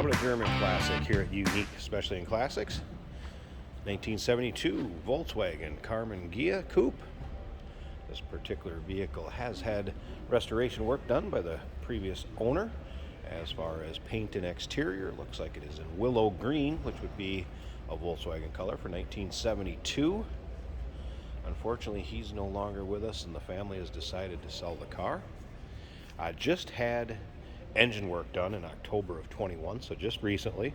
How about a German classic here at Unique, especially in classics? 1972 Volkswagen Karmann Ghia coupe. This particular vehicle has had restoration work done by the previous owner. As far as paint and exterior, it looks like it is in willow green, which would be a Volkswagen color for 1972. Unfortunately, he's no longer with us and the family has decided to sell the car. Just had engine work done in October of 21, so just recently.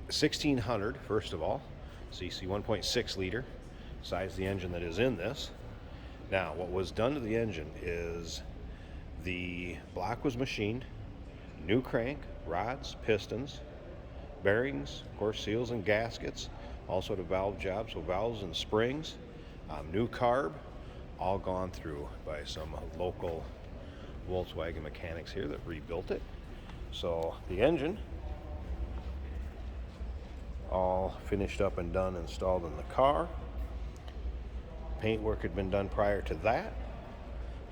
1600, first of all, cc 1.6 liter, size of the engine that is in this. Now, what was done to the engine is the block was machined, new crank, rods, pistons, bearings, of course, seals and gaskets, also the valve jobs, so valves and springs, new carb, all gone through by some local Volkswagen mechanics here that rebuilt it. So the engine all finished up and done, installed in the car. Paint work had been done prior to that.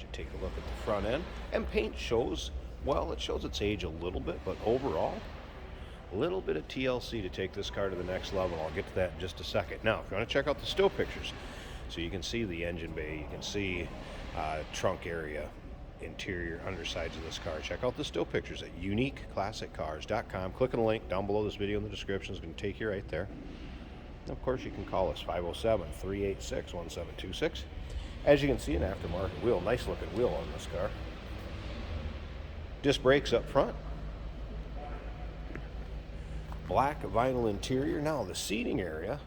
You take a look at the front end, and paint shows, well, it shows its age a little bit, but overall, a little bit of TLC to take this car to the next level. I'll get to that in just a second. Now, if you want to check out the still pictures, so you can see the engine bay, you can see trunk area, interior, undersides of this car. Check out the still pictures at uniqueclassiccars.com. Click on the link down below this video in the description. It's going to take you right there. And of course, you can call us 507-386-1726. As you can see, an aftermarket wheel, nice looking wheel on this car. Disc brakes up front. Black vinyl interior. Now the seating area,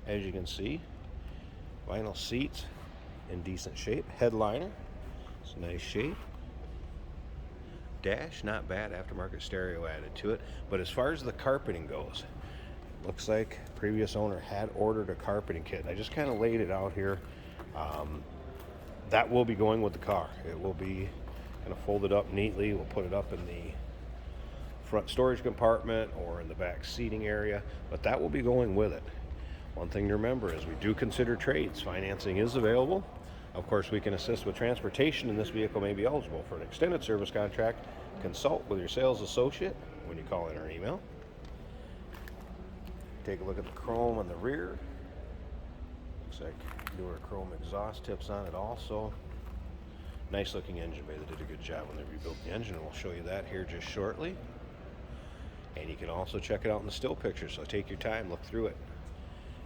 as you can see, vinyl seats in decent shape. Headliner, it's a nice shape. Dash, not bad. Aftermarket stereo added to it. But as far as the carpeting goes, looks like previous owner had ordered a carpeting kit. I just kind of laid it out here. That will be going with the car. It will be kind of folded up neatly. We'll put it up in the front storage compartment or in the back seating area, but that will be going with it. One thing to remember is we do consider trades. Financing is available. Of course, we can assist with transportation, and this vehicle may be eligible for an extended service contract. Consult with your sales associate when you call in or email. Take a look at the chrome on the rear. Looks like newer chrome exhaust tips on it also. Nice looking engine bay. They did a good job when they rebuilt the engine, and we'll show you that here just shortly. And you can also check it out in the still pictures, so take your time, look through it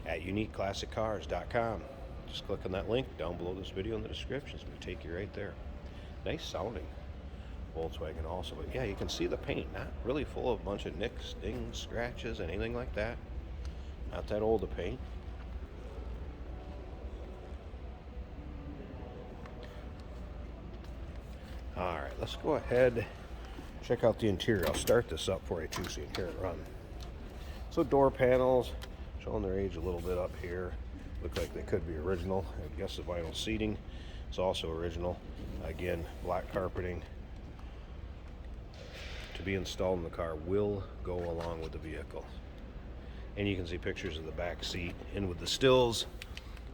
at uniqueclassiccars.com. Just click on that link down below this video in the description. It's going to take you right there. Nice sounding Volkswagen also. But yeah, you can see the paint, not really full of a bunch of nicks, dings, scratches, anything like that. Not that old a paint. Alright, let's go ahead, check out the interior. I'll start this up for you too so you can hear it run. So door panels, showing their age a little bit up here. Look like they could be original. I guess the vinyl seating is also original. Again, black carpeting to be installed in the car will go along with the vehicle. And you can see pictures of the back seat in with the stills.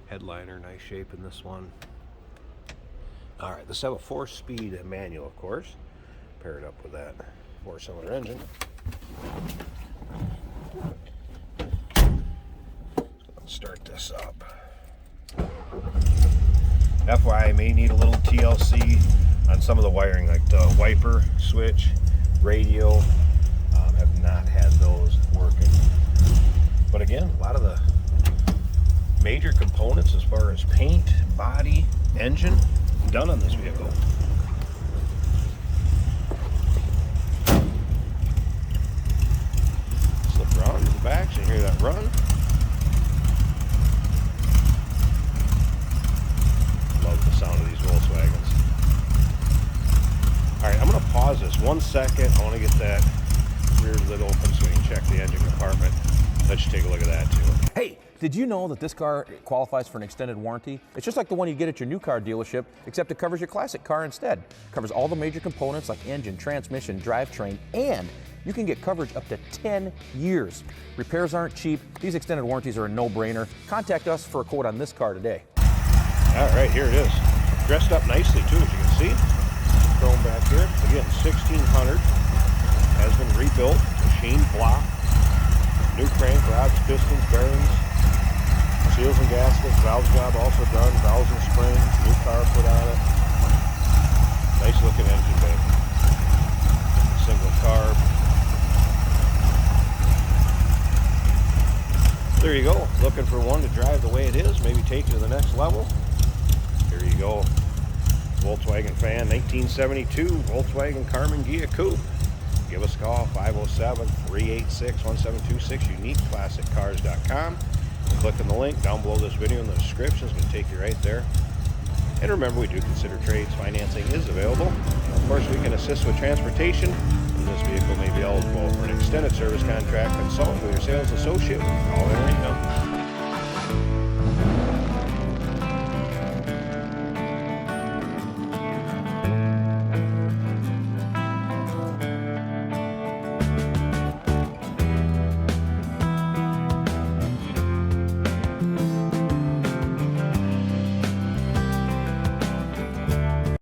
Headliner, nice shape in this one. All right, let's have a 4-speed manual, of course. Pair it up with that 4-cylinder engine. Let's start this up. FYI, I may need a little TLC on some of the wiring, like the wiper switch, radio. Have not had those working. But again, a lot of the major components as far as paint, body, engine, done on this vehicle. Slip around to the back so you hear that run. Love the sound of these Volkswagens. Alright, I'm going to pause this 1 second. I want to get that rear lid open so we can check the engine compartment. Let's take a look at that too. Hey, did you know that this car qualifies for an extended warranty? It's just like the one you get at your new car dealership, except it covers your classic car instead. It covers all the major components like engine, transmission, drivetrain, and you can get coverage up to 10 years. Repairs aren't cheap. These extended warranties are a no-brainer. Contact us for a quote on this car today. All right, here it is. Dressed up nicely too, as you can see. chrome back here. Again, 1600. Has been rebuilt, machined block. New crank, rods, pistons, bearings, seals and gaskets, valve job also done, valves and springs, new car put on it. Nice looking engine bay. Single carb. There you go. Looking for one to drive the way it is, maybe take it to the next level. Here you go. Volkswagen fan, 1972 Volkswagen Karmann Ghia Coupe. Give us a call, 507-386-1726, uniqueclassiccars.com. Click on the link down below this video in the description. It's going to take you right there. And remember, we do consider trades. Financing is available. Of course, we can assist with transportation, and this vehicle may be eligible for an extended service contract. Consult with your sales associate. Call in right now.